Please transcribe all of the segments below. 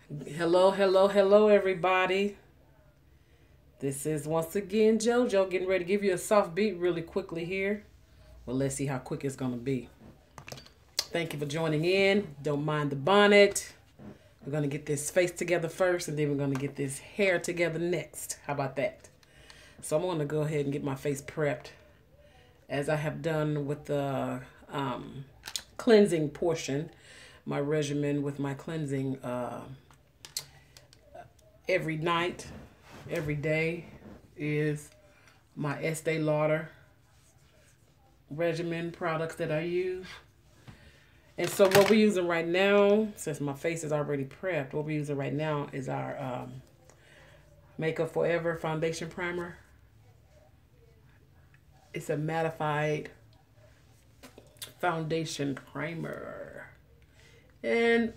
Hello, hello, hello, everybody. This is once again JoJo getting ready to give you a soft beat really quickly here. Well, let's see how quick it's going to be. Thank you for joining in. Don't mind the bonnet. We're going to get this face together first, and then we're going to get this hair together next. How about that? So I'm going to go ahead and get my face prepped as I have done with the cleansing portion, my regimen with my cleansing every night, every day is my Estee Lauder regimen products that I use. And so what we're using right now, since my face is already prepped, what we're using right now is our Makeup Forever foundation primer. It's a mattified foundation primer. And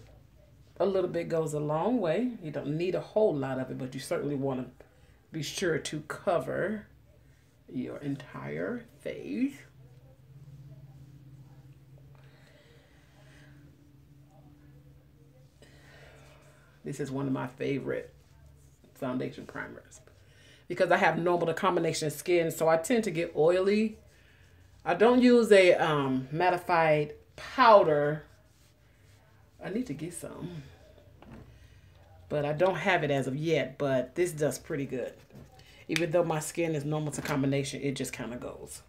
a little bit goes a long way. You don't need a whole lot of it, but you certainly want to be sure to cover your entire face. This is one of my favorite foundation primers because I have normal to combination skin, so I tend to get oily. I don't use a mattified powder. I need to get some, but I don't have it as of yet. But this does pretty good. Even though my skin is normal to combination, it just kind of goes.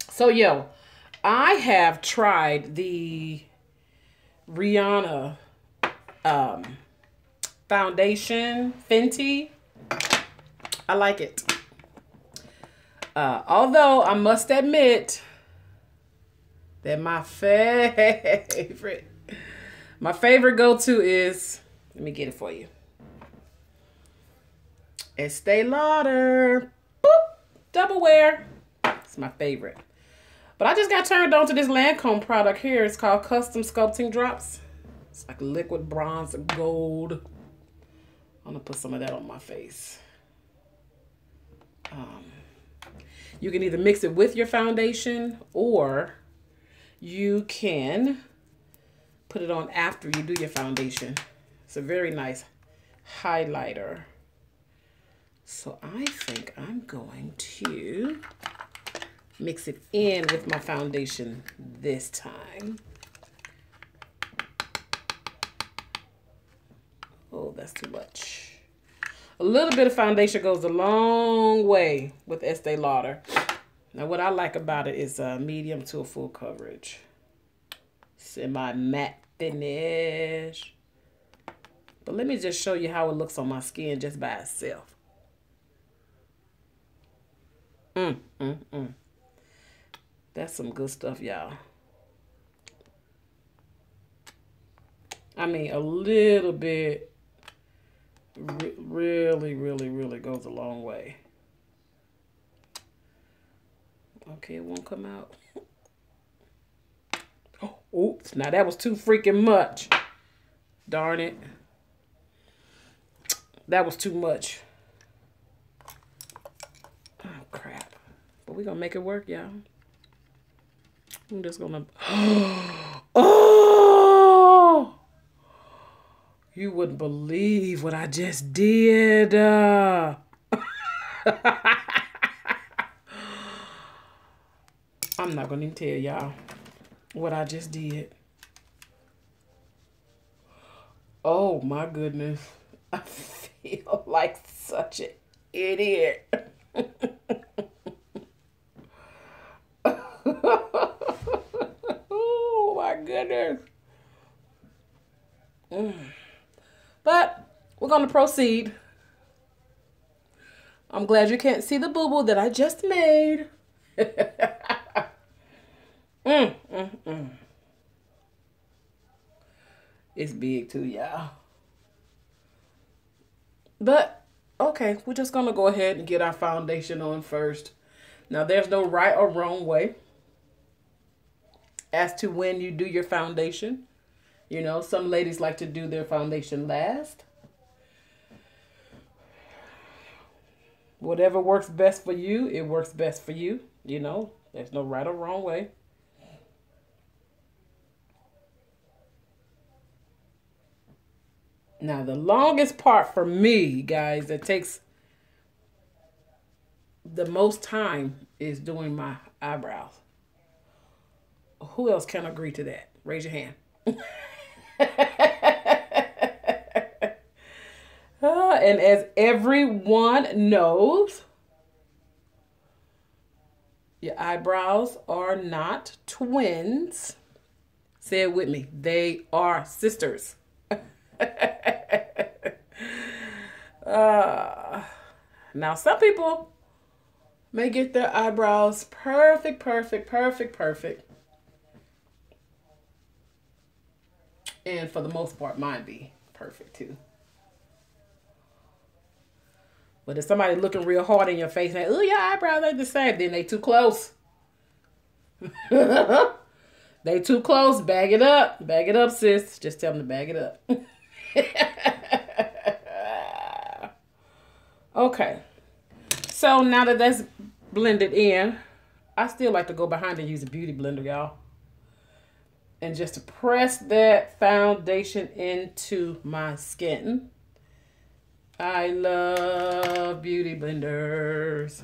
So, I have tried the Rihanna foundation, Fenty. I like it. Although I must admit that my favorite go-to is, let me get it for you, Estee Lauder. Boop. Double wear. It's my favorite. But I just got turned on to this Lancome product here. It's called Custom Sculpting Drops. It's like liquid bronze and gold. I'm going to put some of that on my face. You can either mix it with your foundation or you can put it on after you do your foundation. It's a very nice highlighter. So I think I'm going to mix it in with my foundation this time. Oh, that's too much. A little bit of foundation goes a long way with Estee Lauder. Now, what I like about it is medium to a full coverage. Semi-matte finish. But let me just show you how it looks on my skin just by itself. That's some good stuff, y'all. I mean, a little bit really, really, really goes a long way. Okay, it won't come out. Oh, oops, now that was too freaking much. Darn it. That was too much. Oh, crap. But we're going to make it work, y'all. I'm just going to... Oh! You wouldn't believe what I just did. I'm not going to even tell y'all what I just did. Oh, my goodness. I feel like such an idiot. Oh, my goodness. But we're going to proceed. I'm glad you can't see the boo-boo that I just made. It's big too, y'all. But, okay, we're just going to go ahead and get our foundation on first. Now, there's no right or wrong way as to when you do your foundation. You know, some ladies like to do their foundation last. Whatever works best for you, it works best for you. You know, there's no right or wrong way. Now, the longest part for me, guys, that takes the most time is doing my eyebrows. Who else can agree to that? Raise your hand. And as everyone knows, your eyebrows are not twins. Say it with me. They are sisters. Now, some people may get their eyebrows perfect. And for the most part, mine be perfect too. But if somebody looking real hard in your face and, oh, your eyebrows ain't the same, then they too close. They too close. Bag it up. Bag it up, sis. Just tell them to bag it up. Okay. So now that that's blended in, I still like to go behind and use a beauty blender, y'all. And just to press that foundation into my skin. I love beauty blenders.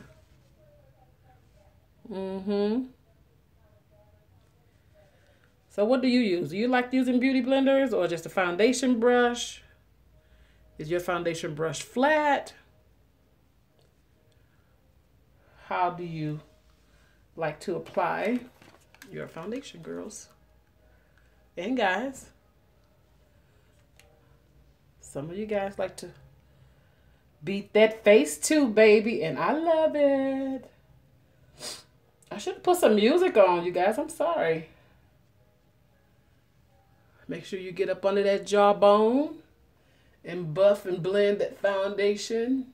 So what do you use? Do you like using beauty blenders or just a foundation brush? Is your foundation brush flat? How do you like to apply your foundation, girls and guys? Some of you guys like to beat that face too, baby, and I love it. I should put some music on, you guys. I'm sorry. Make sure you get up under that jawbone and buff and blend that foundation.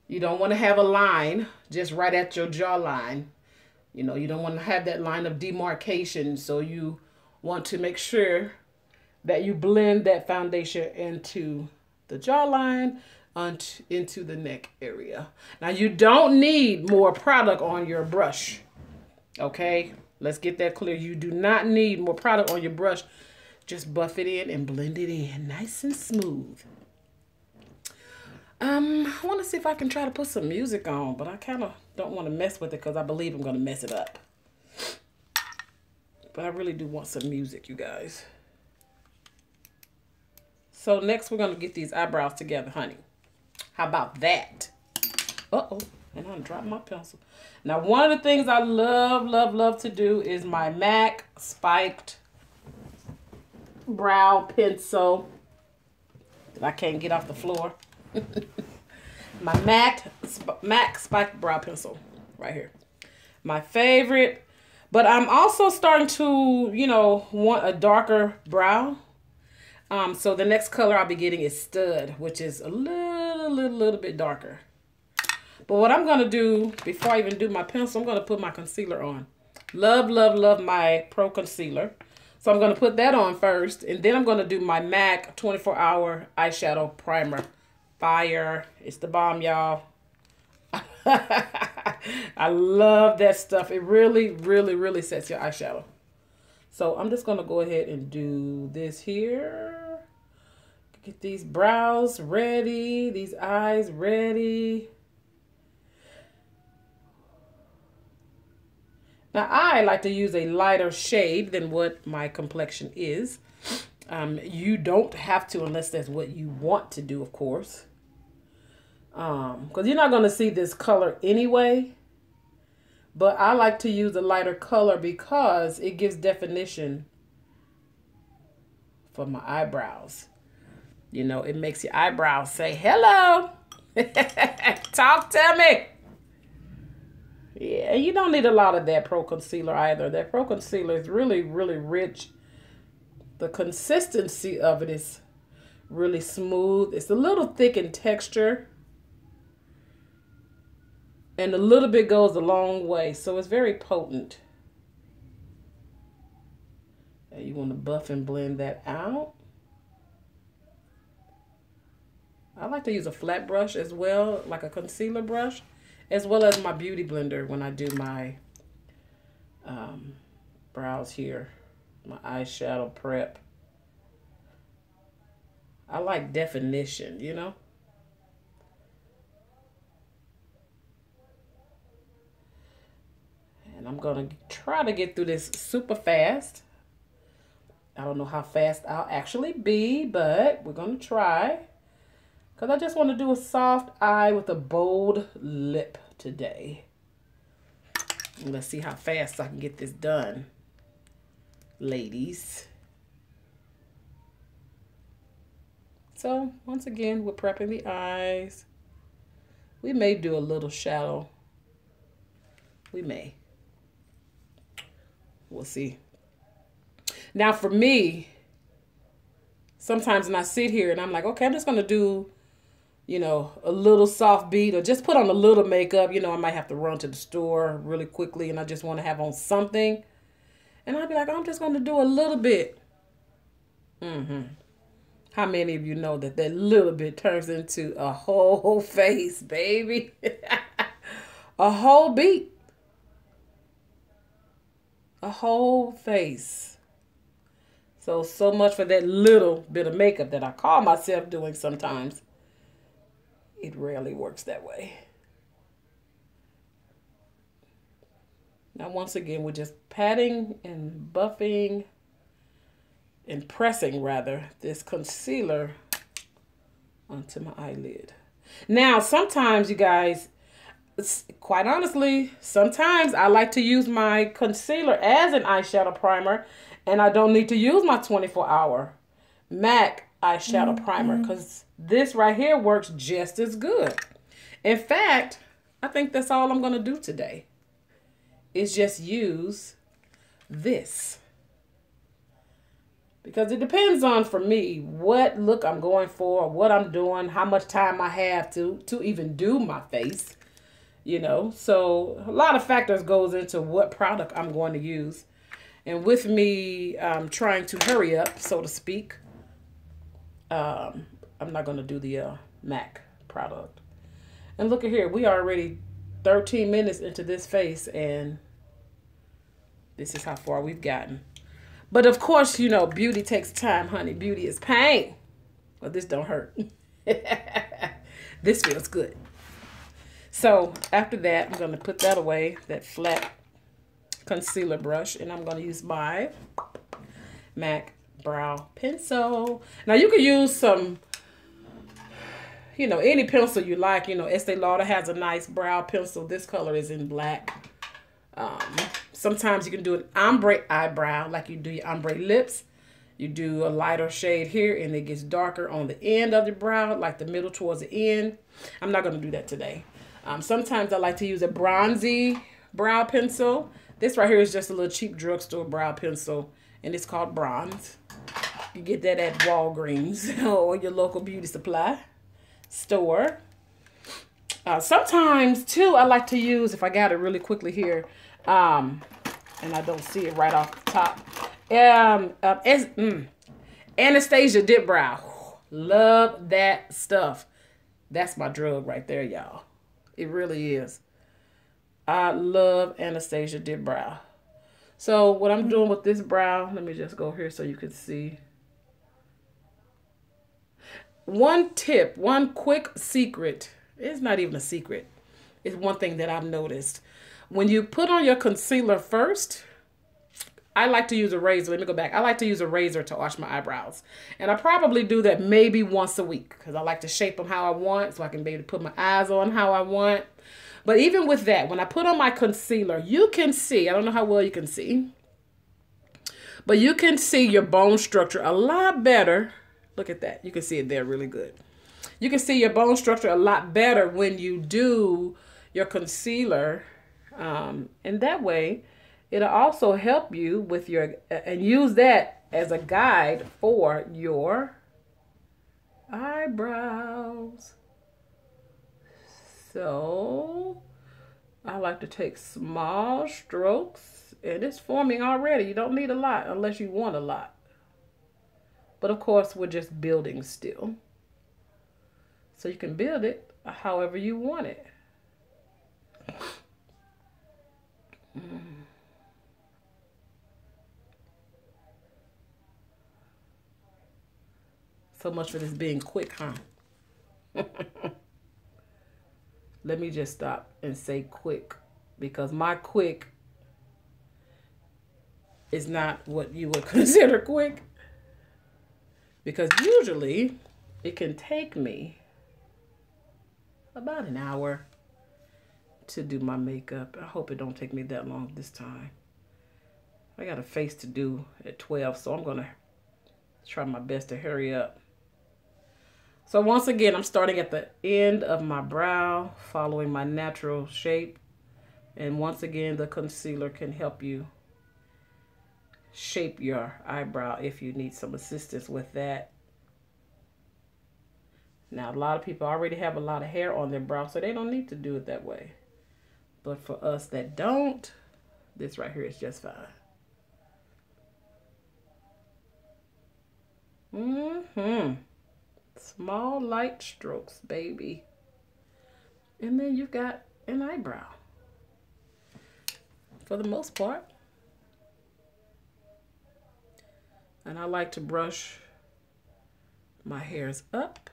You don't want to have a line just right at your jawline. You know, you don't want to have that line of demarcation. So you want to make sure that you blend that foundation into the jawline, into the neck area. Now, you don't need more product on your brush. Okay? Let's get that clear. You do not need more product on your brush. Just buff it in and blend it in nice and smooth. I want to see if I can try to put some music on, but I kind of don't want to mess with it because I believe I'm going to mess it up. But I really do want some music, you guys. So next we're going to get these eyebrows together, honey. How about that? Uh-oh, and I dropped my pencil. Now, one of the things I love to do is my MAC Spiked Brow Pencil that I can't get off the floor. My MAC Spiked Brow Pencil right here. My favorite. But I'm also starting to, you know, want a darker brow. So the next color I'll be getting is Stud, which is a little bit darker. But what I'm going to do, before I even do my pencil, I'm going to put my concealer on. Love my Pro Concealer. So I'm going to put that on first. And then I'm going to do my MAC 24-hour eyeshadow primer. Fire. It's the bomb, y'all. I love that stuff. It really sets your eyeshadow. So I'm just going to go ahead and do this here. Get these brows ready. These eyes ready. Now, I like to use a lighter shade than what my complexion is. You don't have to unless that's what you want to do, of course. Because you're not going to see this color anyway. But I like to use a lighter color because it gives definition for my eyebrows. You know, it makes your eyebrows say, hello. Talk to me. Yeah, you don't need a lot of that Pro Concealer either. That Pro Concealer is really rich. The consistency of it is really smooth. It's a little thick in texture. And a little bit goes a long way. So it's very potent. And you want to buff and blend that out. I like to use a flat brush as well, like a concealer brush, as well as my beauty blender when I do my brows here, my eyeshadow prep. I like definition, you know? And I'm going to try to get through this super fast. I don't know how fast I'll actually be, but we're going to try. Because I just want to do a soft eye with a bold lip today. And let's see how fast I can get this done, ladies. So, once again, we're prepping the eyes. We may do a little shadow. We may. We'll see. Now, for me, sometimes when I sit here and I'm like, okay, I'm just going to do, you know, a little soft beat or just put on a little makeup. You know, I might have to run to the store really quickly and I just want to have on something. And I'll be like, I'm just going to do a little bit. How many of you know that that little bit turns into a whole face, baby? A whole beat. A whole face. So much for that little bit of makeup that I call myself doing sometimes. It rarely works that way. Now, once again, we're just patting and buffing and pressing, rather, this concealer onto my eyelid. Now, sometimes, you guys, quite honestly, sometimes I like to use my concealer as an eyeshadow primer, and I don't need to use my 24-hour MAC eyeshadow primer because this right here works just as good. In fact, I think that's all I'm going to do today is just use this. Because it depends on, for me, what look I'm going for, what I'm doing, how much time I have to even do my face, you know. So a lot of factors goes into what product I'm going to use. And with me trying to hurry up, so to speak, I'm not going to do the MAC product. And look at here. We are already 13 minutes into this face, and this is how far we've gotten. But of course, you know, beauty takes time, honey. Beauty is pain. Well, this don't hurt. This feels good. So after that, I'm going to put that away, that flat concealer brush, and I'm going to use my MAC brow pencil. Now you can use some, you know, any pencil you like. You know, Estee Lauder has a nice brow pencil. This color is in black. Sometimes you can do an ombre eyebrow, like you do your ombre lips. You do a lighter shade here, and it gets darker on the end of the brow, like the middle towards the end. I'm not going to do that today. Sometimes I like to use a bronzy brow pencil. This right here is just a little cheap drugstore brow pencil, and it's called Bronze. You get that at Walgreens or your local beauty supply store. Sometimes, too, I like to use, if I got it really quickly here, and I don't see it right off the top, Anastasia Dip Brow. Love that stuff. That's my drug right there, y'all. It really is. I love Anastasia Dip Brow. So what I'm doing with this brow, let me just go here so you can see. One tip, one quick secret. It's not even a secret. It's one thing that I've noticed. When you put on your concealer first, I like to use a razor. Let me go back. I like to use a razor to wash my eyebrows. And I probably do that maybe once a week because I like to shape them how I want so I can be able to put my eyes on how I want. But even with that, when I put on my concealer, you can see, I don't know how well you can see, but you can see your bone structure a lot better. Look at that. You can see it there really good. You can see your bone structure a lot better when you do your concealer. And that way, it'll also help you with your, and use that as a guide for your eyebrows. So I like to take small strokes, and it's forming already. You don't need a lot unless you want a lot. But of course, we're just building still. So you can build it however you want it. So much for this being quick, huh? Let me just stop and say quick, because my quick is not what you would consider quick. Because usually it can take me about an hour to do my makeup. I hope it don't take me that long this time. I got a face to do at 12, so I'm going to try my best to hurry up. So once again, I'm starting at the end of my brow, following my natural shape. And once again, the concealer can help you shape your eyebrow if you need some assistance with that. Now, a lot of people already have a lot of hair on their brow, so they don't need to do it that way. But for us that don't, this right here is just fine. Small light strokes, baby. And then you've got an eyebrow. For the most part. And I like to brush my hairs up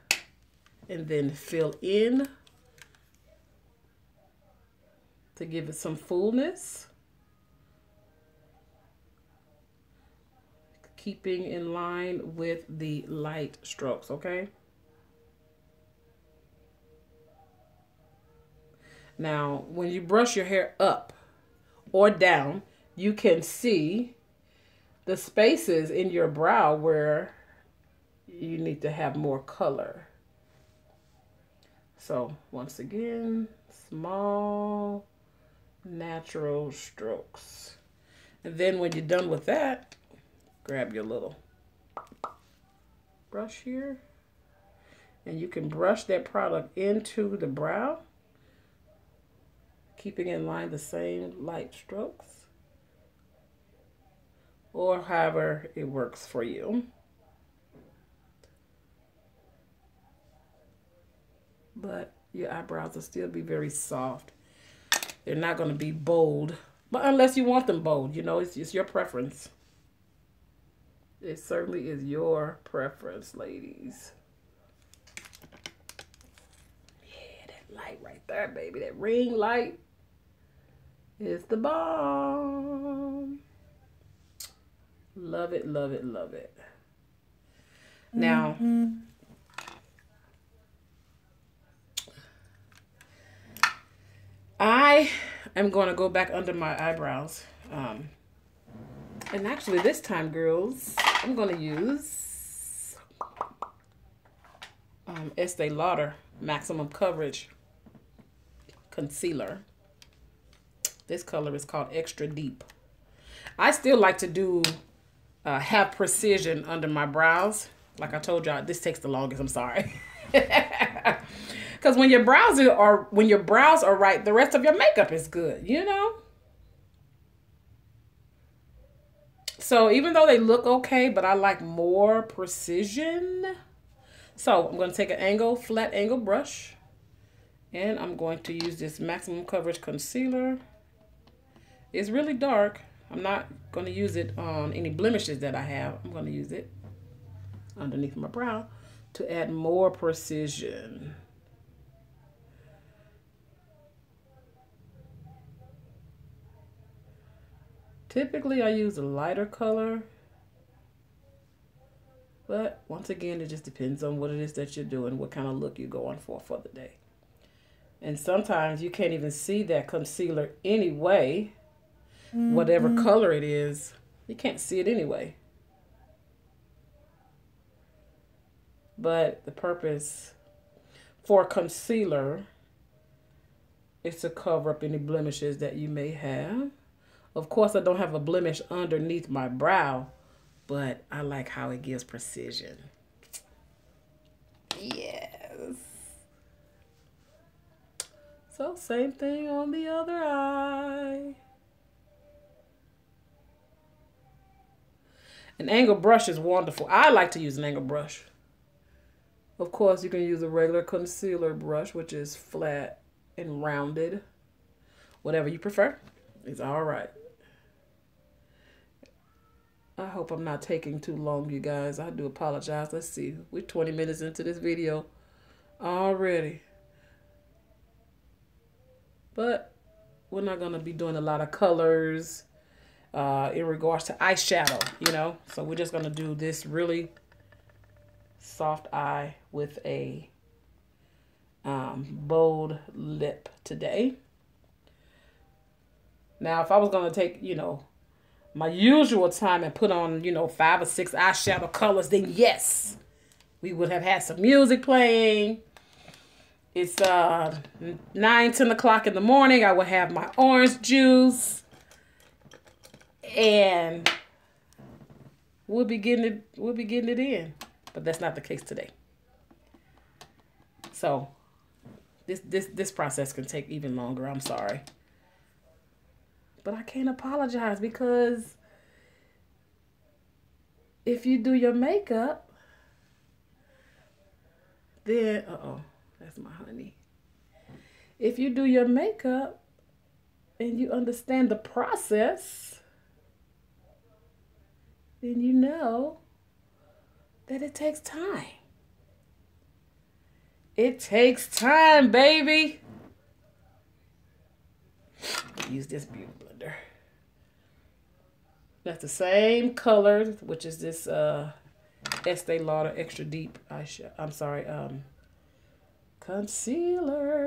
and then fill in to give it some fullness. Keeping in line with the light strokes, okay? Now, when you brush your hair up or down, you can see the spaces in your brow where you need to have more color. So, once again, small, natural strokes. And then when you're done with that, grab your little brush here, and you can brush that product into the brow, keeping in line the same light strokes, or however it works for you. But your eyebrows will still be very soft. They're not going to be bold, but unless you want them bold, you know, it's your preference. It certainly is your preference, ladies. Yeah, that light right there, baby. That ring light is the bomb. Love it, love it, love it. Now, I am going to go back under my eyebrows. And actually this time, girls, I'm going to use Estee Lauder Maximum Coverage Concealer. This color is called Extra Deep. I still like to do have precision under my brows. Like I told y'all, this takes the longest. I'm sorry. Because when your brows are right, the rest of your makeup is good, you know? So even though they look okay, but I like more precision. So I'm going to take an flat angle brush, and I'm going to use this Maximum Coverage Concealer. It's really dark. I'm not going to use it on any blemishes that I have. I'm going to use it underneath my brow to add more precision. Typically, I use a lighter color, but once again, it just depends on what it is that you're doing, what kind of look you're going for the day. And sometimes you can't even see that concealer anyway, whatever color it is, you can't see it anyway. But the purpose for concealer is to cover up any blemishes that you may have. Of course, I don't have a blemish underneath my brow, but I like how it gives precision. Yes. So, same thing on the other eye. An angle brush is wonderful. I like to use an angle brush. Of course, you can use a regular concealer brush, which is flat and rounded. Whatever you prefer is all right. I hope I'm not taking too long, you guys. I do apologize. Let's see. We're 20 minutes into this video already. But we're not going to be doing a lot of colors in regards to eyeshadow, you know. So we're just going to do this really soft eye with a bold lip today. Now, if I was going to take, you know, my usual time and put on, you know, 5 or 6 eyeshadow colors, then yes, we would have had some music playing. It's 9, 10 o'clock in the morning. I would have my orange juice, and we'll be getting it in. But that's not the case today. So this process can take even longer. I'm sorry. But I can't apologize, because if you do your makeup, then, that's my honey. If you do your makeup and you understand the process, then you know that it takes time. It takes time, baby. Use this beauty blender. That's the same color, which is this Estee Lauder Extra Deep eyeshadow. I'm sorry, concealer.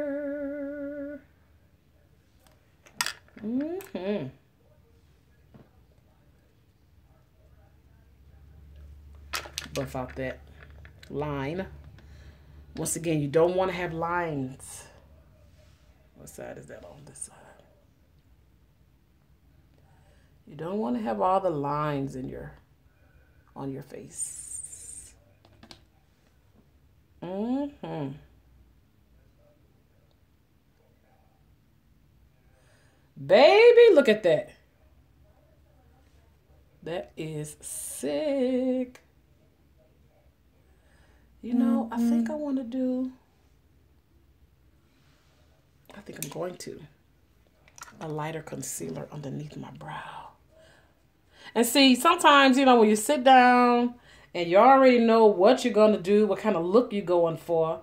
Buff out that line. Once again, you don't want to have lines. What side is that on? This side. You don't want to have all the lines in on your face. Baby, look at that. That is sick. You know, I think I'm going to a lighter concealer underneath my brow. And see, sometimes, you know, when you sit down and you already know what you're going to do, what kind of look you're going for,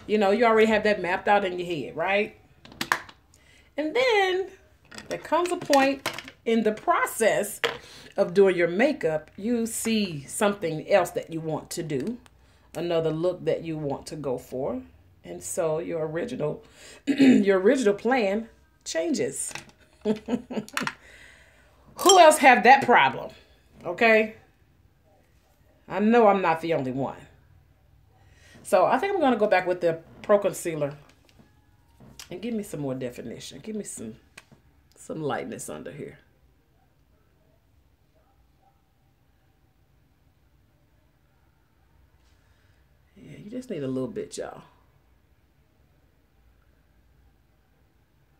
you know, you already have that mapped out in your head, right? And then there comes a point in the process of doing your makeup, you see something else that you want to do, another look that you want to go for. And so your original plan changes. Who else have that problem? Okay. I know I'm not the only one. So I think I'm going to go back with the Pro Concealer and give me some more definition. Give me some lightness under here. Yeah, you just need a little bit, y'all.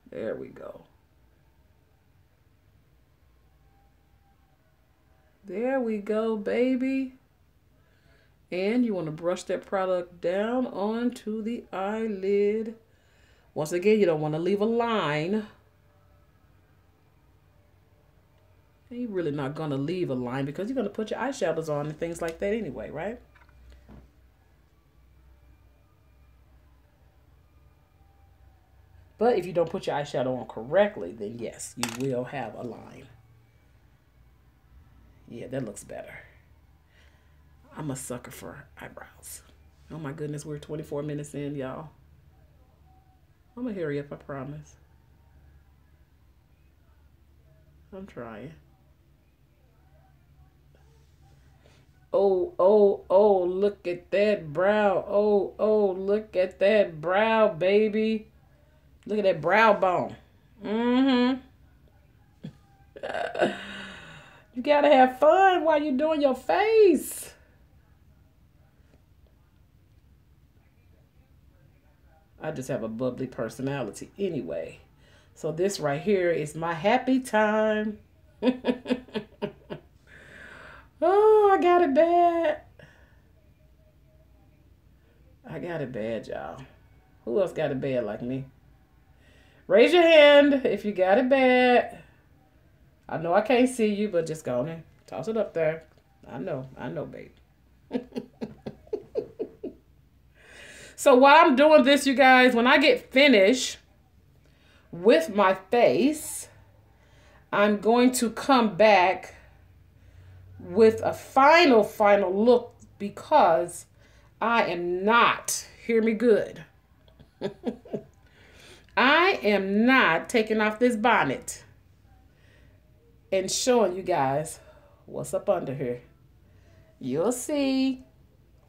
There we go. There we go, baby. And you want to brush that product down onto the eyelid. Once again, you don't want to leave a line. And you're really not going to leave a line because you're going to put your eyeshadows on and things like that anyway, right? But if you don't put your eyeshadow on correctly, then yes, you will have a line. Yeah, that looks better. I'm a sucker for eyebrows. Oh my goodness, we're 24 minutes in, y'all. I'm gonna hurry up, I promise. I'm trying. Oh, look at that brow. Oh, look at that brow, baby. Look at that brow bone. You gotta have fun while you're doing your face. I just have a bubbly personality anyway. So this right here is my happy time. Oh, I got it bad. I got it bad, y'all. Who else got it bad like me? Raise your hand if you got it bad. I know I can't see you, but just go on and Toss it up there. I know, babe. So while I'm doing this, you guys, when I get finished with my face, I'm going to come back with a final look because I am not, hear me good, I am not taking off this bonnet and showing you guys what's up under here. You'll see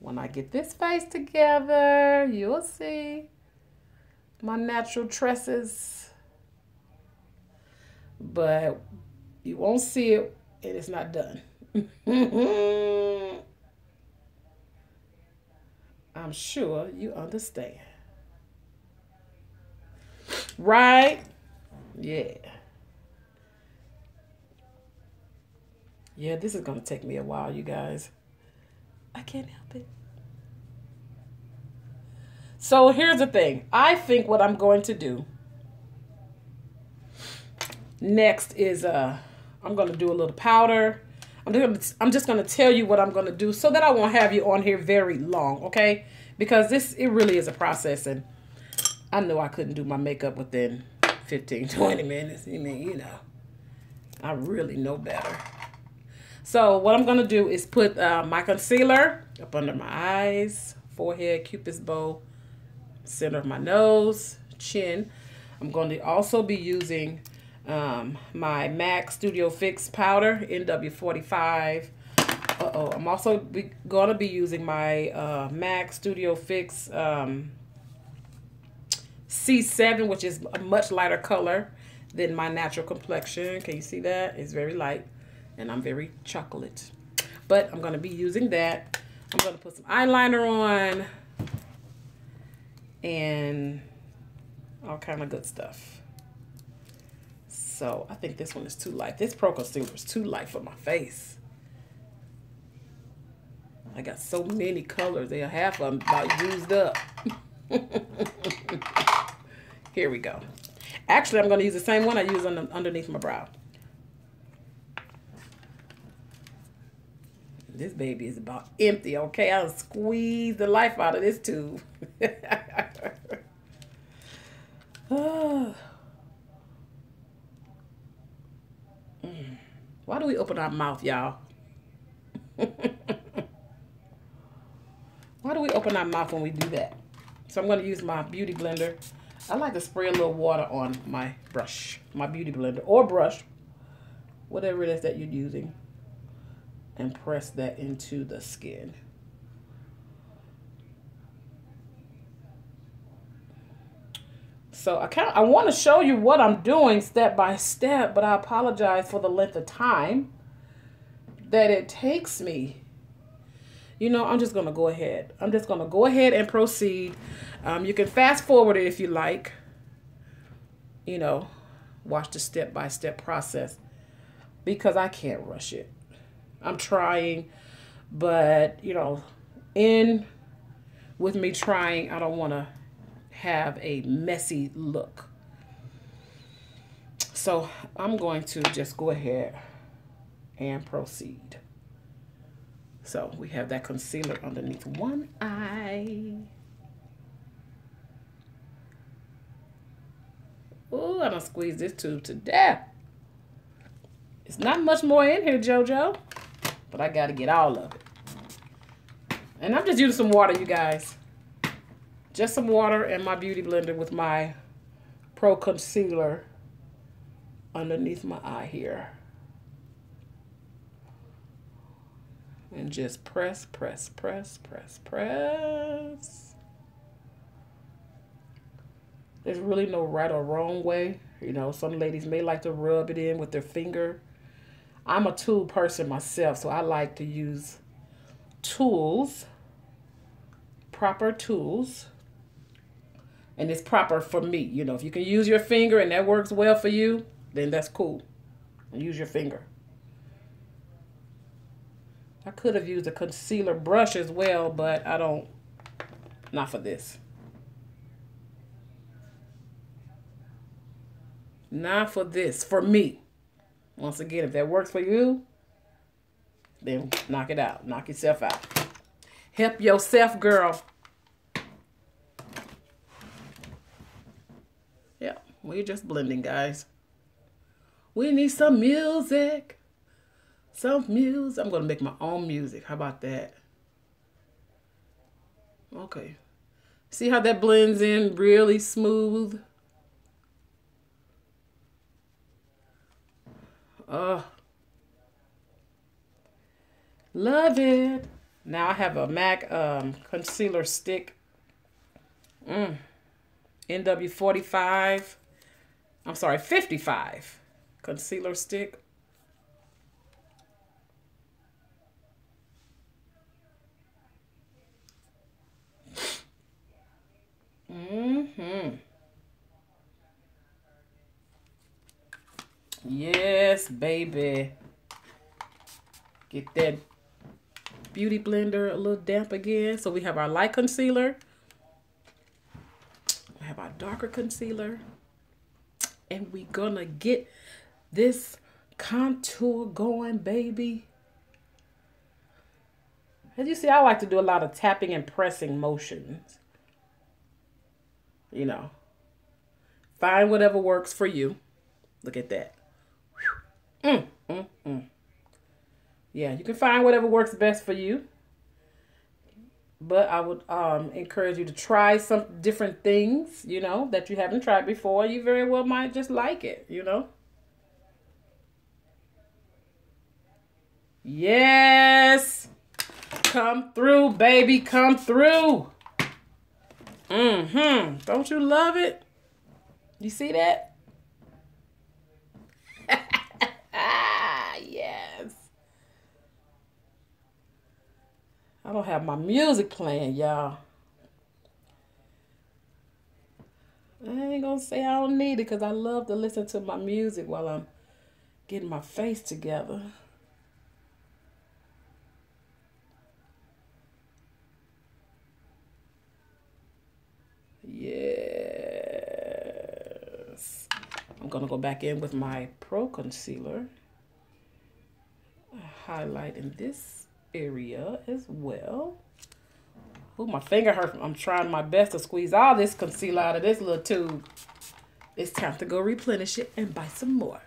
when I get this face together, you'll see my natural tresses, but you won't see it and it's not done. I'm sure you understand. Right? Yeah. Yeah, this is going to take me a while, you guys. I can't help it. So here's the thing. I think what I'm going to do next is I'm going to do a little powder. I'm just going to tell you what I'm going to do so that I won't have you on here very long, okay? Because it really is a process, and I know I couldn't do my makeup within 15, 20 minutes. I mean, you know, I really know better. So what I'm going to do is put my concealer up under my eyes, forehead, cupid's bow, center of my nose, chin. I'm going to also be using my MAC Studio Fix powder, NW45. I'm also going to be using my MAC Studio Fix C7, which is a much lighter color than my natural complexion. Can you see that? It's very light, and I'm very chocolate. But I'm going to be using that. I'm going to put some eyeliner on and all kind of good stuff. So I think this one is too light. This Pro Concealer is too light for my face. I got so many colors. They are half of them about used up. Here we go. Actually, I'm going to use the same one I use underneath my brow. This baby is about empty, okay? I'll squeeze the life out of this tube. Why do we open our mouth, y'all? Why do we open our mouth when we do that? So I'm going to use my beauty blender. I like to spray a little water on my brush, my beauty blender or brush, whatever it is that you're using, and press that into the skin. So I want to show you what I'm doing step by step, but I apologize for the length of time that it takes me. You know, I'm just going to go ahead. I'm just going to go ahead and proceed. You can fast forward it if you like. You know, watch the step-by-step process because I can't rush it. I'm trying, but, you know, with me trying, I don't want to have a messy look. So I'm going to just go ahead and proceed. So we have that concealer underneath one eye. Oh, I done squeezed this tube to death. It's not much more in here, JoJo, but I got to get all of it. And I'm just using some water, you guys. Just some water and my beauty blender with my Pro Concealer underneath my eye here. And just press, press, press, press, press. There's really no right or wrong way. You know, some ladies may like to rub it in with their finger. I'm a tool person myself, so I like to use tools, proper tools. And it's proper for me. You know, if you can use your finger and that works well for you, then that's cool. Use your finger. I could have used a concealer brush as well, but I don't. Not for this. Not for this. For me. Once again, if that works for you, then knock it out. Knock yourself out. Help yourself, girl. Yeah, we're just blending, guys. We need some music. Some music. I'm going to make my own music. How about that? Okay. See how that blends in really smooth? Oh. Love it. Now I have a MAC concealer stick. NW45. I'm sorry, 55 concealer stick. Yes, baby. Get that beauty blender a little damp again. So we have our light concealer. We have our darker concealer. And we gonna get this contour going, baby. As you see, I like to do a lot of tapping and pressing motions. You know, find whatever works for you. Look at that. Yeah, you can find whatever works best for you. But I would encourage you to try some different things, you know, that you haven't tried before. You very well might just like it, you know. Yes. Come through, baby. Come through. Don't you love it? You see that? Yes. I don't have my music playing, y'all. I ain't gonna say I don't need it because I love to listen to my music while I'm getting my face together. Yes. I'm gonna go back in with my Pro Concealer. Highlight in this area as well. Ooh, my finger hurt. I'm trying my best to squeeze all this concealer out of this little tube. It's time to go replenish it and buy some more.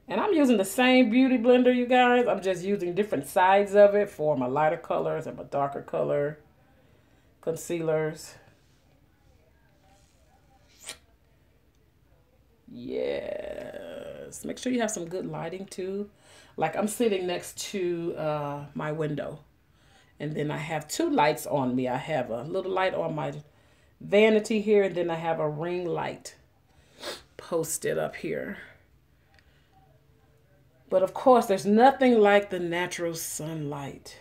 And I'm using the same beauty blender, you guys. I'm just using different sides of it for my lighter colors and my darker color concealers. Yes. Make sure you have some good lighting too. Like I'm sitting next to my window. And then I have two lights on me. I have a little light on my vanity here. And then I have a ring light posted up here. But of course, there's nothing like the natural sunlight.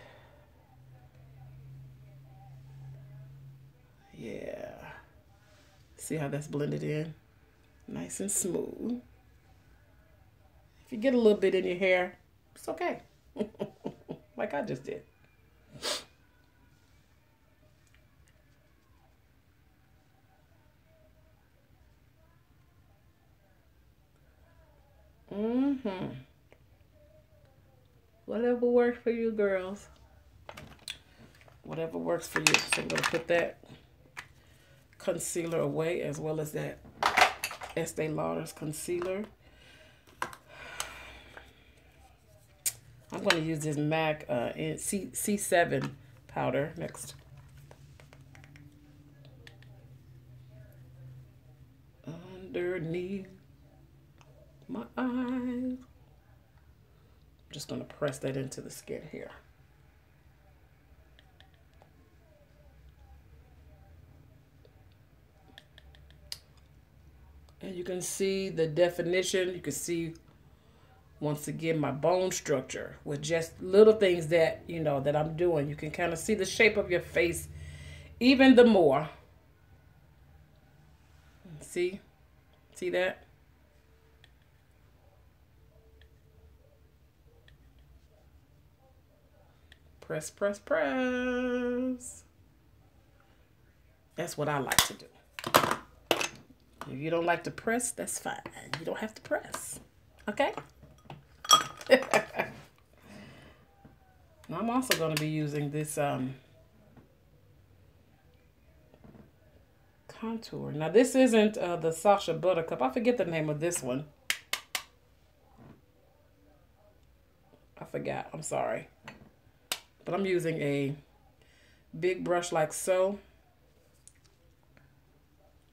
Yeah. See how that's blended in? Nice and smooth. If you get a little bit in your hair, it's okay. Like I just did. Whatever works for you, girls. Whatever works for you. So I'm going to put that concealer away as well as that Estee Lauder's concealer. I'm going to use this MAC C7 powder next. Underneath my eyes. I'm just going to press that into the skin here. And you can see the definition. You can see, once again, my bone structure with just little things that, you know, that I'm doing. You can kind of see the shape of your face even the more. See? See that? Press, press, press. That's what I like to do. If you don't like to press, that's fine. You don't have to press. Okay? I'm also going to be using this contour. Now this isn't the Sacha Buttercup. I forget the name of this one. I forgot. I'm sorry. But I'm using a big brush like so.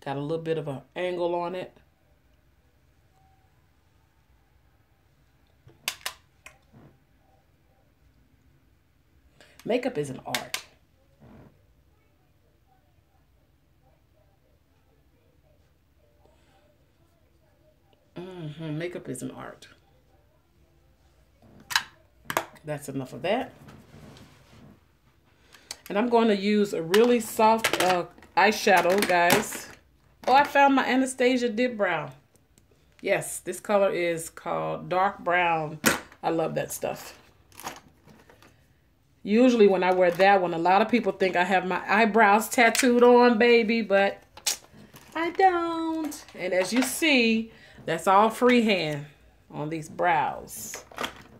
Got a little bit of an angle on it. Makeup is an art. Makeup is an art. That's enough of that. And I'm going to use a really soft eyeshadow, guys. Oh, I found my Anastasia Dip Brown. Yes, this color is called Dark Brown. I love that stuff. Usually when I wear that one, a lot of people think I have my eyebrows tattooed on, baby, but I don't. And as you see, that's all freehand on these brows.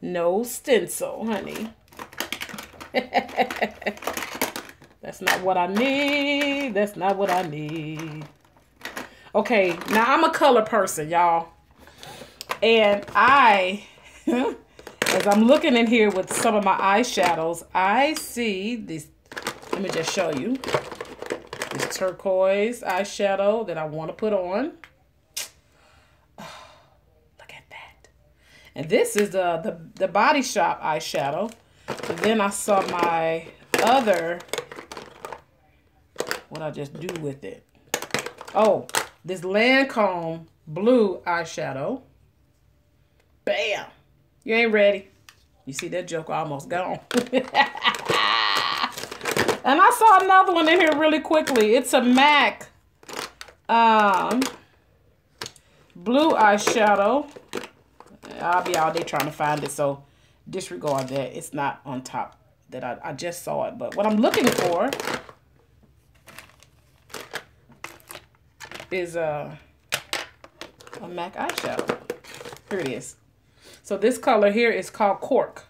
No stencil, honey. That's not what I need. That's not what I need. Okay, now I'm a color person, y'all. And as I'm looking in here with some of my eyeshadows, I see this. Let me just show you. This turquoise eyeshadow that I want to put on. Oh, look at that. And this is the Body Shop eyeshadow. And then I saw my other, what I just do with it. Oh, this Lancome blue eyeshadow. Bam. You ain't ready. You see that joke almost gone. And I saw another one in here really quickly. It's a MAC blue eyeshadow. I'll be all day trying to find it, so disregard that. It's not on top that I just saw it. But what I'm looking for is a MAC eyeshadow. Here it is. So this color here is called Cork.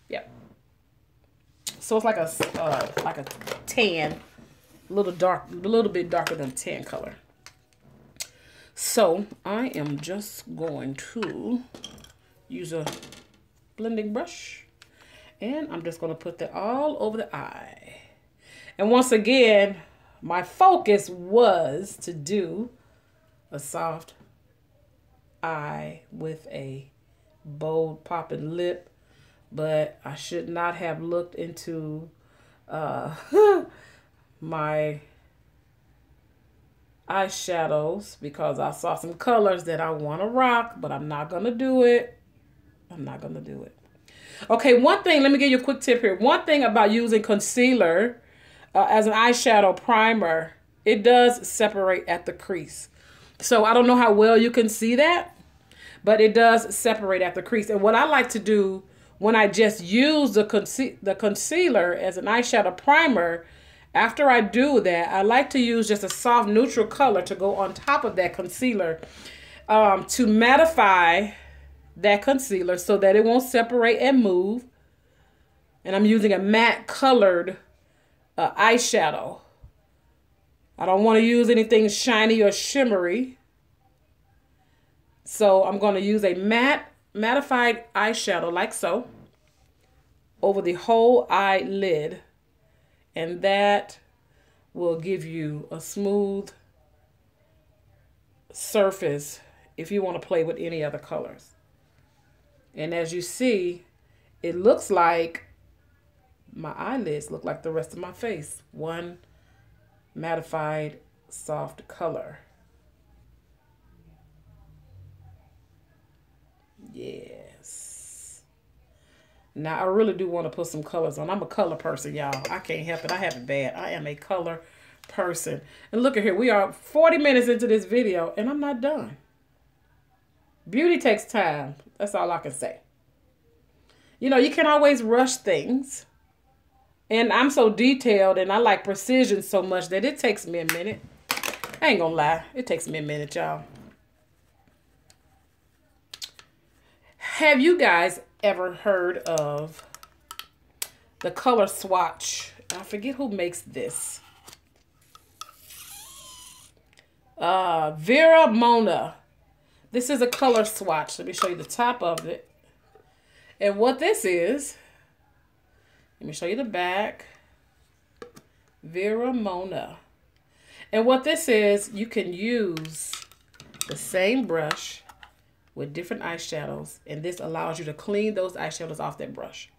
Yep. So it's like a tan, a little bit darker than tan color. So I am just going to use a blending brush, and I'm just going to put that all over the eye. And once again, my focus was to do a soft eye with a bold popping lip, but I should not have looked into my eyeshadows because I saw some colors that I want to rock, but I'm not going to do it. I'm not going to do it. Okay, one thing, let me give you a quick tip here. One thing about using concealer as an eyeshadow primer, it does separate at the crease. So I don't know how well you can see that, but it does separate at the crease. And what I like to do when I just use the concealer as an eyeshadow primer, after I do that, I like to use just a soft neutral color to go on top of that concealer to mattify that concealer so that it won't separate and move. And I'm using a matte colored eyeshadow. I don't want to use anything shiny or shimmery. So I'm going to use a mattified eyeshadow like so over the whole eyelid. And that will give you a smooth surface if you want to play with any other colors. And as you see, it looks like my eyelids look like the rest of my face. One mattified soft color. Yes. Now, I really do want to put some colors on. I'm a color person, y'all. I can't help it. I have it bad. I am a color person. And look at here. We are 40 minutes into this video, and I'm not done. Beauty takes time. That's all I can say. You know, you can't always rush things. And I'm so detailed, and I like precision so much that it takes me a minute. I ain't gonna lie. It takes me a minute, y'all. Have you guys ever heard of the color swatch. I forget who makes this. Vera Mona. This is a color swatch. Let me show you the top of it. And what this is, let me show you the back. Vera Mona. And what this is, you can use the same brush with different eyeshadows, and this allows you to clean those eyeshadows off that brush.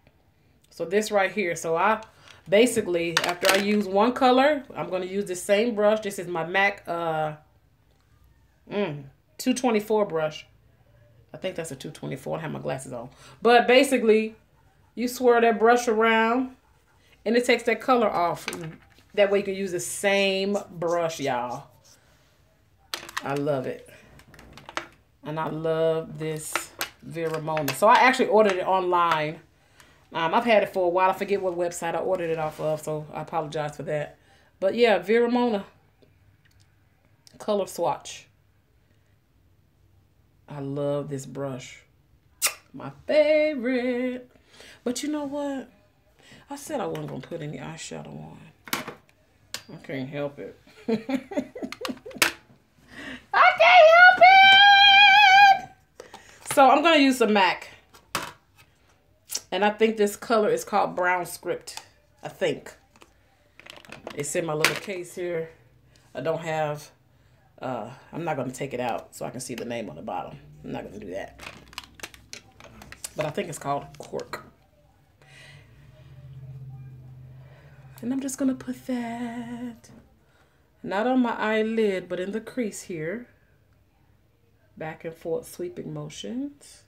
So this right here, so I basically, after I use one color, I'm going to use the same brush. This is my MAC 224 brush. I think that's a 224. I have my glasses on. But basically, you swirl that brush around, and it takes that color off. That way you can use the same brush, y'all. I love it. And I love this Vera Mona. So I actually ordered it online. I've had it for a while. I forget what website I ordered it off of, so I apologize for that. But yeah, Vera Mona color swatch. I love this brush. My favorite. But you know what? I said I wasn't going to put any eyeshadow on. I can't help it. I can't help it! So I'm going to use some MAC. And I think this color is called Brown Script. I think. It's in my little case here. I don't have... I'm not going to take it out so I can see the name on the bottom. I'm not going to do that. But I think it's called Cork. And I'm just going to put that, not on my eyelid, but in the crease here. Back and forth sweeping motions.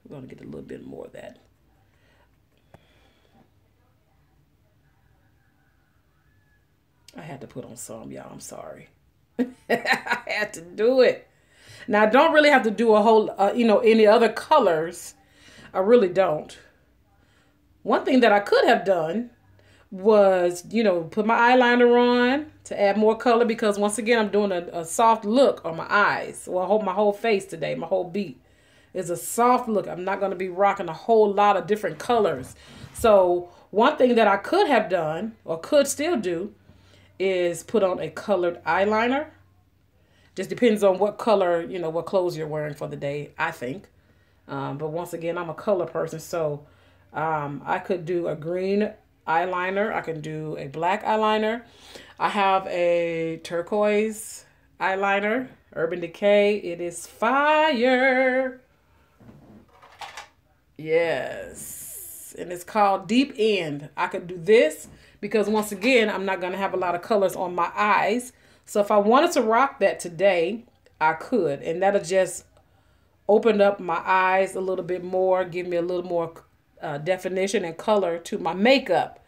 We're going to get a little bit more of that. I had to put on some, y'all. I'm sorry. I had to do it. Now, I don't really have to do a whole, any other colors. I really don't. One thing that I could have done was, put my eyeliner on to add more color, because once again, I'm doing a soft look on my eyes. Well, my whole face today, my whole beat is a soft look. I'm not going to be rocking a whole lot of different colors. So one thing that I could have done, or could still do, is put on a colored eyeliner. Just depends on what color, what clothes you're wearing for the day, I think. But once again, I'm a color person, so I could do a green eyeliner. I can do a black eyeliner. I have a turquoise eyeliner, Urban Decay. It is fire. Yes. And it's called Deep End. I could do this because once again, I'm not going to have a lot of colors on my eyes. So if I wanted to rock that today, I could. And that'll just open up my eyes a little bit more, give me a little more definition and color to my makeup.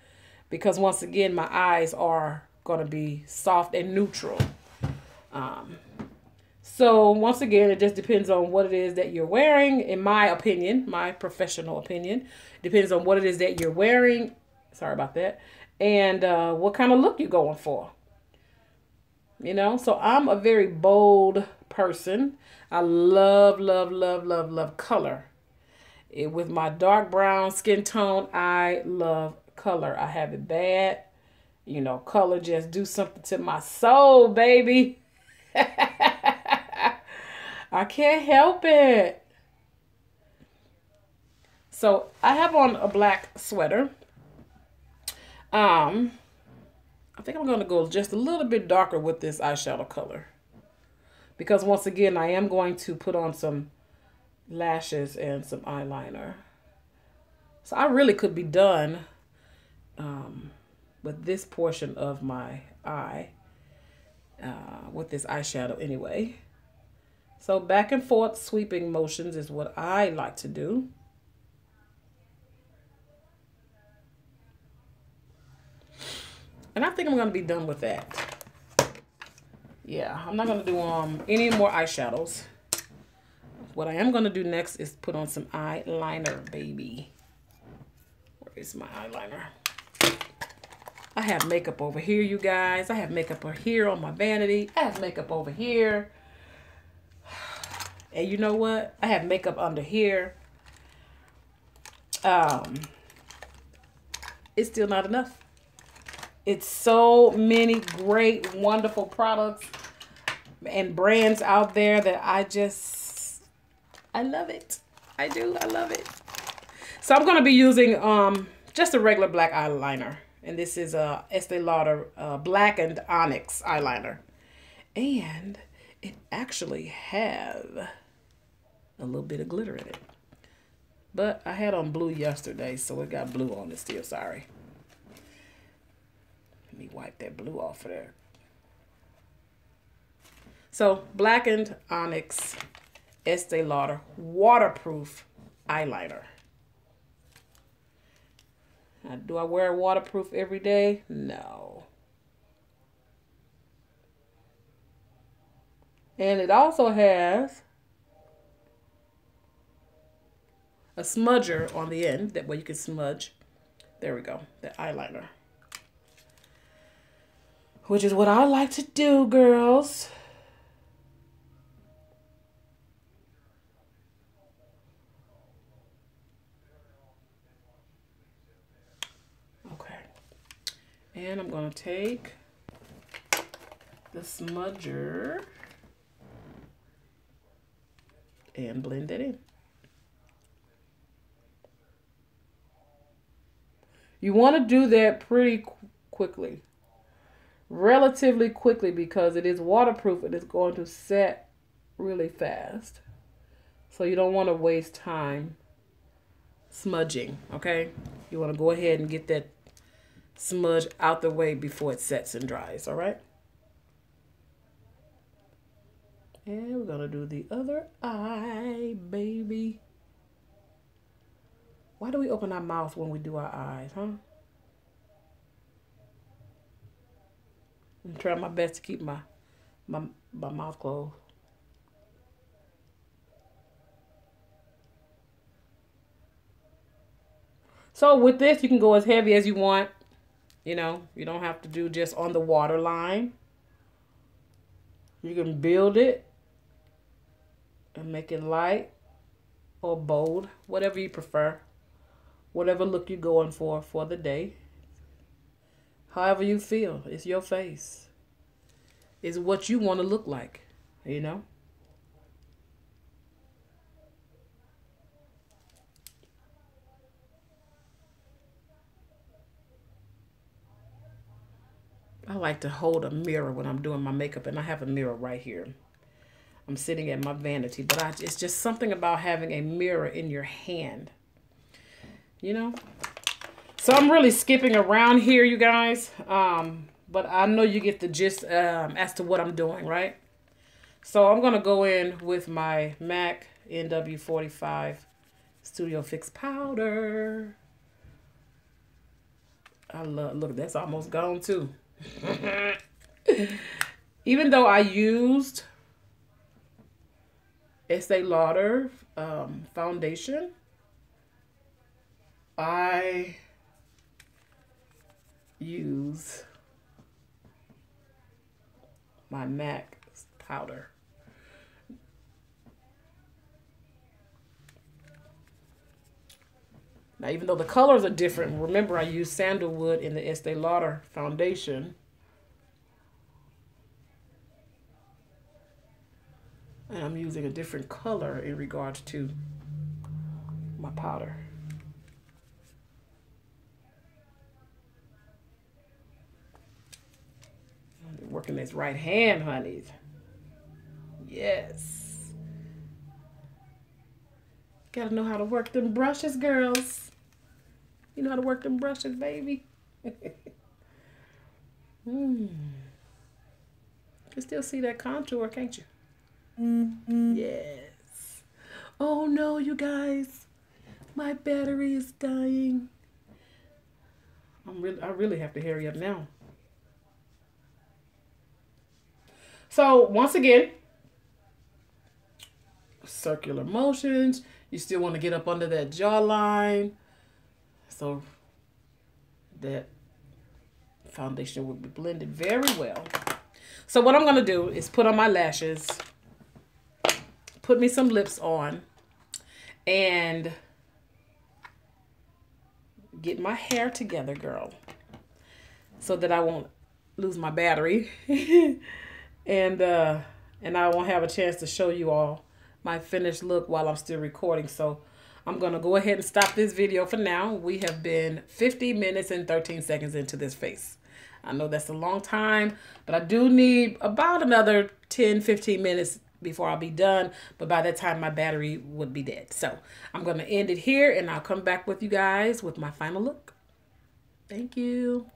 Because once again, my eyes are going to be soft and neutral. So once again, it just depends on what it is that you're wearing. In my opinion, my professional opinion, depends on what it is that you're wearing. Sorry about that. And what kind of look you're going for. So I'm a very bold person. I love, love, love, love, love color. With my dark brown skin tone, I love color. I have it bad. Color just do something to my soul, baby. I can't help it. So I have on a black sweater. I think I'm going to go just a little bit darker with this eyeshadow color. Because once again, I am going to put on some lashes and some eyeliner. So I really could be done with this portion of my eye with this eyeshadow anyway. So back and forth sweeping motions is what I like to do. And I think I'm going to be done with that. Yeah, I'm not going to do any more eyeshadows. What I am going to do next is put on some eyeliner, baby. Where is my eyeliner? I have makeup over here, you guys. I have makeup over here on my vanity. I have makeup over here. And you know what? I have makeup under here. um, it's still not enough. It's so many great, wonderful products and brands out there that I love it. I do. I love it. So I'm going to be using just a regular black eyeliner. And this is a Estee Lauder Blackened Onyx eyeliner. And it actually have a little bit of glitter in it. But I had on blue yesterday, so it got blue on it still. Sorry. Let me wipe that blue off of there. So, Blackened Onyx Estee Lauder waterproof eyeliner. Now, do I wear waterproof every day? No. And it also has a smudger on the end. That way you can smudge. There we go. The eyeliner. Which is what I like to do, girls. Okay. And I'm going to take the smudger and blend it in. You want to do that pretty quickly. Relatively quickly, because it is waterproof and it's going to set really fast. So you don't want to waste time smudging, okay? You want to go ahead and get that smudge out the way before it sets and dries, all right? And we're going to do the other eye, baby. Why do we open our mouth when we do our eyes, huh? I'm trying my best to keep my mouth closed. So with this, you can go as heavy as you want. You know, you don't have to do just on the waterline. You can build it and make it light or bold, whatever you prefer. Whatever look you're going for the day. However you feel, it's your face. It's what you want to look like, you know? I like to hold a mirror when I'm doing my makeup, and I have a mirror right here. I'm sitting at my vanity, but it's just something about having a mirror in your hand, you know? So I'm really skipping around here, you guys. But I know you get the gist as to what I'm doing, right? So I'm going to go in with my MAC NW45 Studio Fix Powder. I love, look, that's almost gone too. Even though I used Estee Lauder foundation, I use my MAC powder. Now, even though the colors are different, remember I used sandalwood in the Estee Lauder foundation. And I'm using a different color in regards to my powder. Working this right hand, honeys. Yes. Gotta know how to work them brushes, girls. You know how to work them brushes, baby. You can still see that contour, can't you? Yes. Oh no, you guys. My battery is dying. I really have to hurry up now. So once again, circular motions. You still want to get up under that jawline, so that foundation will be blended very well. So what I'm going to do is put on my lashes, put me some lips on, and get my hair together, girl, so that I won't lose my battery. and I won't have a chance to show you all my finished look while I'm still recording. So I'm going to go ahead and stop this video for now. We have been 50 minutes and 13 seconds into this face. I know that's a long time, but I do need about another 10, 15 minutes before I'll be done. But by that time, my battery would be dead. So I'm going to end it here, and I'll come back with you guys with my final look. Thank you.